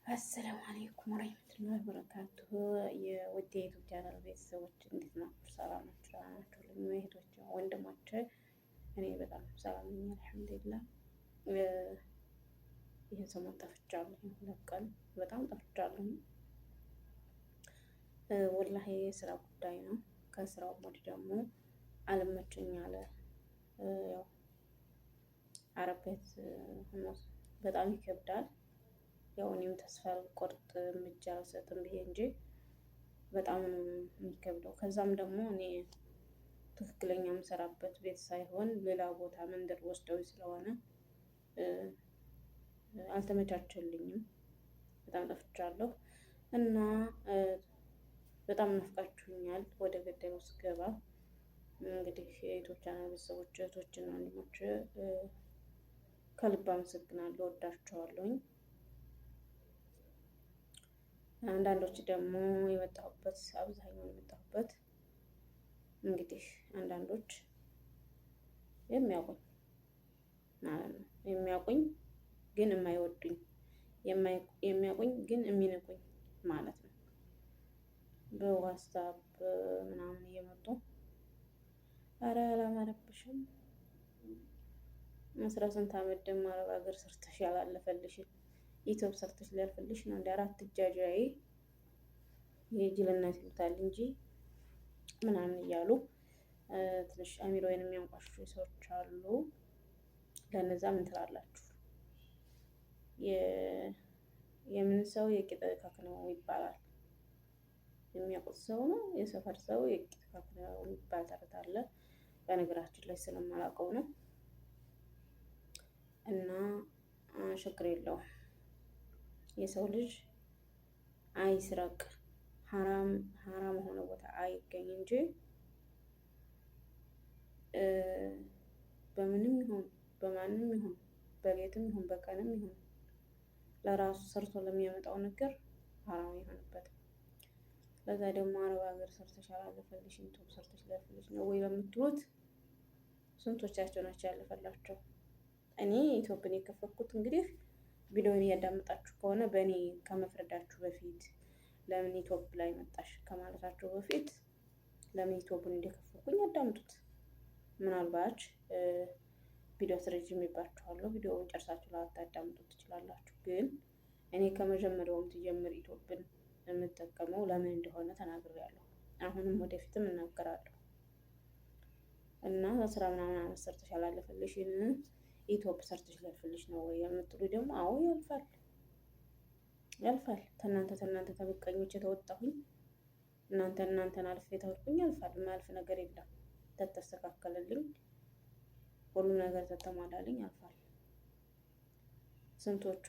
አሰላሙ አለይኩም ወረህመቱላሂ ወበረካቱሁ። የውድ የዩቱብ ቻናል ቤተሰቦች እንዴት ናችሁ? ሰላም ናችሁ? ናችሁልኝ? እህቶች ወንድሞች፣ እኔ በጣም ሰላም ነኝ አልሐምዱሊላህ። ይህን ሰሞን ጠፍቻለሁ፣ 2 ቀን በጣም ጠፍቻለሁ። ወላሂ የስራ ጉዳይ ነው። ከስራው ወዲህ ደግሞ አልመቸኝ አለ። ያው አረብ ቤት በጣም ይከብዳል። ያው እኔም ተስፋ አልቆርጥ እርምጃ አልሰጥም ብዬ እንጂ በጣም ነው የሚከብደው። ከዛም ደግሞ እኔ ትክክለኛ የምሰራበት ቤት ሳይሆን ሌላ ቦታ መንደር ወስደው ስለሆነ አልተመቻቸልኝም። በጣም ጠፍቻለሁ እና በጣም ናፍቃችሁኛል። ወደ ገደለው ስገባ እንግዲህ የዩቱብ ቻናል ቤተሰቦች እህቶችና ወንድሞች ከልብ አመሰግናለሁ፣ ወዳችኋለሁኝ። አንዳንዶች ደግሞ የመጣሁበት አብዛኛውን የመጣሁበት እንግዲህ አንዳንዶች የሚያውቁኝ ማለት ነው፣ የሚያውቁኝ ግን የማይወዱኝ፣ የሚያውቁኝ ግን የሚንቁኝ ማለት ነው። በዋትስአፕ ምናምን እየመጡ አረ አላማረብሽም 18 ዓመት ደግሞ አረብ ሀገር ሰርተሽ ያላለፈልሽን ዩቲዩብ ሰርተሽ ሊያልፍልሽ ነው እንደ 4 እጃጃይ የጅልነት ይሉታል እንጂ ምናምን እያሉ ትንሽ አሚሮዬን የሚያንቋሹ ሰዎች አሉ። ለነዛ ምን ትላላችሁ? የምን ሰው የቂጥ እካክ ነው ይባላል። የሚያውቁት ሰው ነው የሰፈር ሰው የቂጥ እካክ ነው ይባል ተረት አለ። በነገራችን ላይ ስለማላውቀው ነው እና ችግር የለውም። የሰው ልጅ አይስረቅ፣ ሀራም የሆነ ቦታ አይገኝ እንጂ በምንም ይሁን በማንም ይሁን በሌትም ይሁን በቀንም ይሁን ለራሱ ሰርቶ ለሚያመጣው ነገር ሀራም ይሆንበት። ለዛ ደግሞ አረብ ሀገር ሰርተሽ አላለፈልሽ ዩቲዩብ ሰርተሽ ሊያልፍልሽ ነው ወይ ለምትሉት ስንቶቻቸው ናቸው ያለፈላቸው? እኔ ዩቲዩብን የከፈትኩት እንግዲህ ቪዲዮውን እያዳመጣችሁ ከሆነ በእኔ ከመፍረዳችሁ በፊት ለምን ዩቲዩብ ላይ መጣሽ ከማለታችሁ በፊት ለምን ዩቲዩብን እንደከፈትኩኝ አዳምጡት። ምናልባት ቪዲዮ አስረዝምባችኋለሁ፣ ቪዲዮውን ጨርሳችሁ ላታዳምጡት ትችላላችሁ። ግን እኔ ከመጀመሪያውም ትጀምር ዩቲዩብን የምጠቀመው ለምን እንደሆነ ተናግሬያለሁ። አሁንም ወደፊትም እናገራለሁ። እና ስራ ምናምን አመት ሰርተሽ ያላለፈልሽን ዩቲዩብ ሰርተሽ ሊያልፍልሽ ነው ወይ የምትሉ ደግሞ አዎ ያልፋል። ተናንተ ተምቀኞች የተወጣሁኝ እናንተን አልፌ ተውኩኝ ያልፋል። የማያልፍ ነገር የለም። ተተስተካከለልኝ ሁሉ ነገር ተተሟላልኝ ያልፋል። ስንቶቹ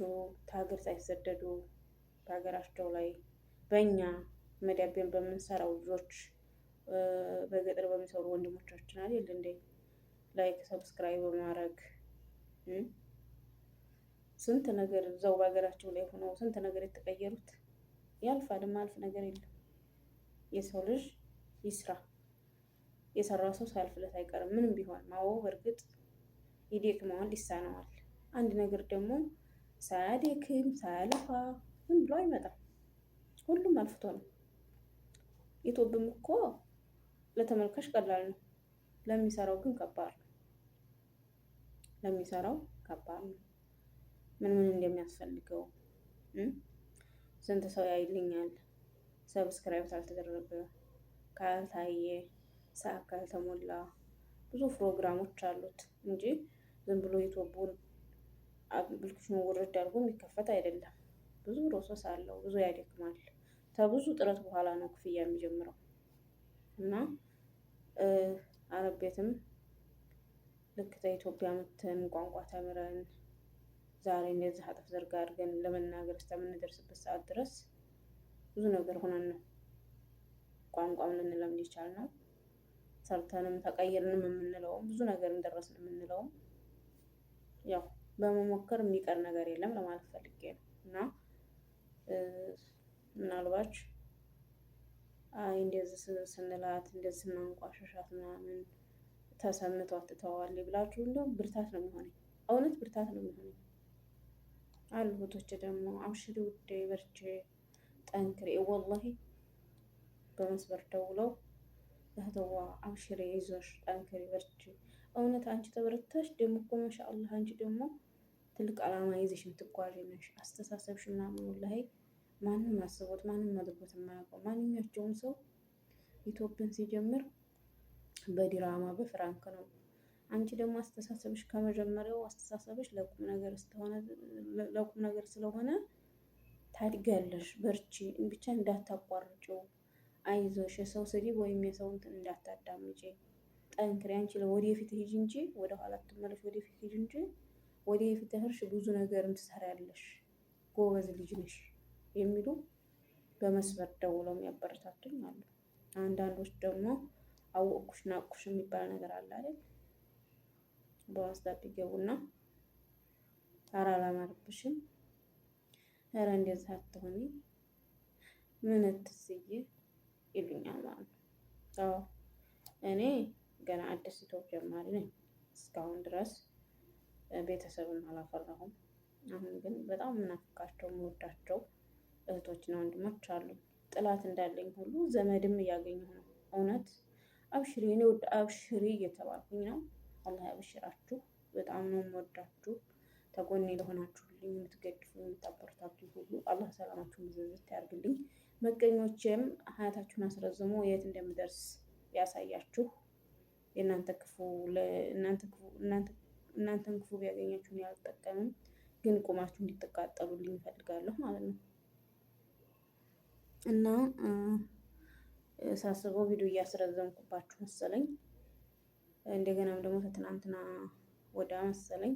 ከሀገር ሳይሰደዱ በሀገራቸው ላይ በእኛ መዳቤን በምንሰራው ልጆች በገጠር በሚሰሩ ወንድሞቻችን አይደል እንዴ ላይክ ሰብስክራይብ በማድረግ ስንት ነገር እዛው በሀገራቸው ላይ ሆነው ስንት ነገር የተቀየሩት ያልፋል። የማያልፍ ነገር የለም። የሰው ልጅ ይስራ፣ የሰራው ሰው ሳያልፍለት አይቀርም ምንም ቢሆን። ማዎ በእርግጥ ይደክመዋል፣ ይሳነዋል። አንድ ነገር ደግሞ ሳያደክም ሳያልፋ ምን ብሎ አይመጣም። ሁሉም አልፍቶ ነው። ዩቲዩብም እኮ ለተመልካች ቀላል ነው፣ ለሚሰራው ግን ከባድ ነው። ምን እንደሚያስፈልገው ስንት ሰው ያይልኛል፣ ሰብስክራይብ ካልተደረገ፣ ካልታየ፣ ሰዓት ካልተሞላ ብዙ ፕሮግራሞች አሉት እንጂ ዝም ብሎ ዩቲዩቡን አፕሊኬሽኑ ወርድ አድርጎ የሚከፈት አይደለም። ብዙ ፕሮሰስ አለው፣ ብዙ ያደክማል። ከብዙ ጥረት በኋላ ነው ክፍያ የሚጀምረው። እና አረብ ቤትም ልክ ከኢትዮጵያ መተን ቋንቋ ተምረን ዛሬ እንደዚህ አጠፍ ዘርጋ አድርገን ለመናገር እስከምንደርስበት ሰዓት ድረስ ብዙ ነገር ሆነን ነው ቋንቋም ልንለምድ የቻልነው። ሰርተንም ተቀይርንም የምንለውም ብዙ ነገር እንደረስን የምንለውም ያው በመሞከር የሚቀር ነገር የለም ለማለት ፈልጌ ነው። እና ምናልባት እንደዚህ ስንላት እንደዚህ ስናንቋሸሻት ምናምን ተሰምቷት ትተዋለች ብላችሁ እንደው ብርታት ነው የሚሆነኝ። እውነት ብርታት ነው የሚሆነኝ። አሉ እህቶች ደግሞ አብሽሪ ውዴ በርቺ ጠንክሪ ወላሂ በመስበር ደውለው እህትዋ አብሽሪ ይዞሽ ጠንክሪ በርቺ። እውነት አንቺ ተበረታሽ ደግሞ እኮ ማሻአላህ አንቺ ደግሞ ትልቅ ዓላማ ይዘሽ የምትጓዥ ነሽ። አስተሳሰብሽ ምናምን ወላሂ ማንም አስቦት ማንም አድርጎት የማያውቀው ማንኛቸውም ሰው ኢትዮጵያን ሲጀምር በዲራማ በፍራንክ ነው። አንቺ ደግሞ አስተሳሰብሽ ከመጀመሪያው አስተሳሰብሽ ለቁም ነገር ስለሆነ ታድጊያለሽ። በርቺ ብቻ እንዳታቋርጪው፣ አይዞሽ፣ የሰው ስድብ ወይም የሰው እንትን እንዳታዳምጪ፣ ጠንክሪ። አንቺ ወደፊት ሂጂ እንጂ ወደ ኋላ ትመለሽ፣ ወደፊት ሂጂ እንጂ ወደፊት ተህርሽ ብዙ ነገርም ትሰሪያለሽ፣ ጎበዝ ልጅ ነሽ የሚሉ በመስመር ደውለው የሚያበረታቱኝ አሉ። አንዳንዶች ደግሞ አወቅኩሽ ናቅኩሽ የሚባል ነገር አለ አይደል? በዋትስአፕ ይገቡና ኧረ አላማረብሽም፣ ኧረ እንደዚህ አትሆኒ፣ ምን ትስይ ይሉኛል ማለት ነው። አዎ እኔ ገና አዲስ ዩቲዩብ ጀማሪ ነኝ። እስካሁን ድረስ ቤተሰብም አላፈራሁም። አሁን ግን በጣም የምናፍቃቸው የምወዳቸው እህቶችና ወንድሞች አሉ። ጥላት እንዳለኝ ሁሉ ዘመድም እያገኘሁ ነው። እውነት አብሽሪ፣ እኔ ወደ አብሽሪ እየተባልኩኝ ነው። አላህ ያብሽራችሁ። በጣም ነው የምወዳችሁ። ተጎኔ ለሆናችሁልኝ የምትገድፉኝ የምታበረታቱኝ ሁሉ አላህ ሰላማችሁን ብዝዝት ያርግልኝ። መቀኞችም ሀያታችሁን አስረዝሞ የት እንደምደርስ ያሳያችሁ። እናንተን ክፉ ቢያገኛችሁን ያልጠቀምም ግን ቁማችሁ እንዲትቃጠሉልኝ እፈልጋለሁ ማለት ነው። እና ሳስበው ቪዲዮ እያስረዘምኩባችሁ መሰለኝ። እንደገናም ደግሞ ከትናንትና ወዳ መሰለኝ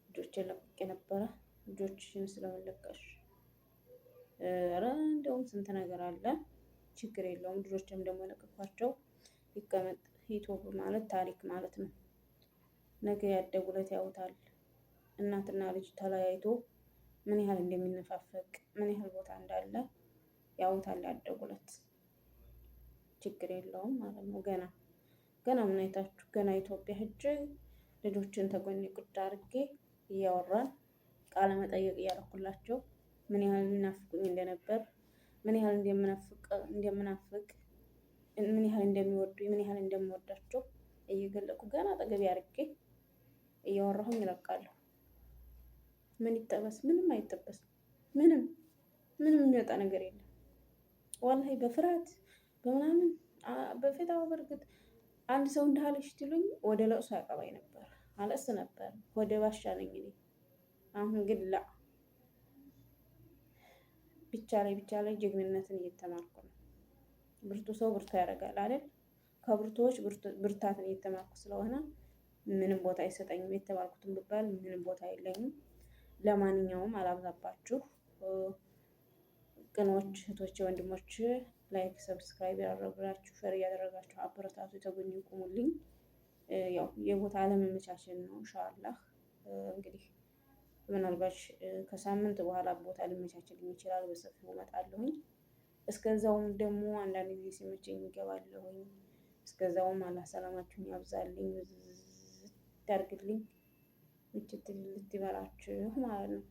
ልጆችን ለቅቄ ነበረ። ልጆችሽን ስለመለቀሽ ኧረ እንደውም ስንት ነገር አለ። ችግር የለውም። ልጆችም ደግሞ የለቀኳቸው ይቀመጥ። ዩቲዩብ ማለት ታሪክ ማለት ነው። ነገ ያደጉለት ያውታል። እናትና ልጅ ተለያይቶ ምን ያህል እንደሚነፋፈቅ ምን ያህል ቦታ እንዳለ ያውታል ያደጉለት። ችግር የለውም ማለት ነው። ገና ምን አይታችሁ ገና ኢትዮጵያ ሂጅ ልጆችን ተጎኔ ቁጭ አድርጌ እያወራን ቃለ መጠየቅ እያደረኩላቸው ምን ያህል የሚናፍቁኝ እንደነበር ምን ያህል እንደምናፍቅ ምን ያህል እንደሚወዱኝ ምን ያህል እንደምወዳቸው እየገለቁ ገና አጠገቤ አድርጌ እያወራሁኝ እለቃለሁ። ምን ይጠበስ? ምንም አይጠበስም። ምንም የሚወጣ ነገር የለም። ወላሂ በፍርሃት በምናምን በፊት በእርግጥ አንድ ሰው እንዳለሽ ትሉኝ ወደ ለቅሶ ያቀባኝ ነበር፣ አለቅስ ነበር፣ ወደ ባሻ ነኝ እኔ። አሁን ግን ብቻ ላይ ጀግንነትን እየተማርኩ ነው። ብርቱ ሰው ብርቱ ያደርጋል አይደል? ከብርቱዎች ብርታትን እየተማርኩ ስለሆነ ምንም ቦታ አይሰጠኝም። የተባልኩትን ብባል ምንም ቦታ የለኝም። ለማንኛውም አላብዛባችሁ። ቅኖች እህቶቼ፣ ወንድሞች ላይክ፣ ሰብስክራይብ ያደረጋችሁ ሸር እያደረጋችሁ አበረታቱ፣ የተጎኝ ቁሙልኝ። ያው የቦታ አለመመቻቸን ነው። ኢንሻአላህ እንግዲህ ምናልባት ከሳምንት በኋላ ቦታ ሊመቻችልኝ ይችላል። በሰፊው እመጣለሁኝ። እስከዛውም ደግሞ አንዳንድ ጊዜ ሲመቸኝ እገባለሁኝ። እስከዛውም አላህ ሰላማችሁን ያብዛልኝ፣ ያርግልኝ፣ ምችት ልትበላችሁ ማለት ነው።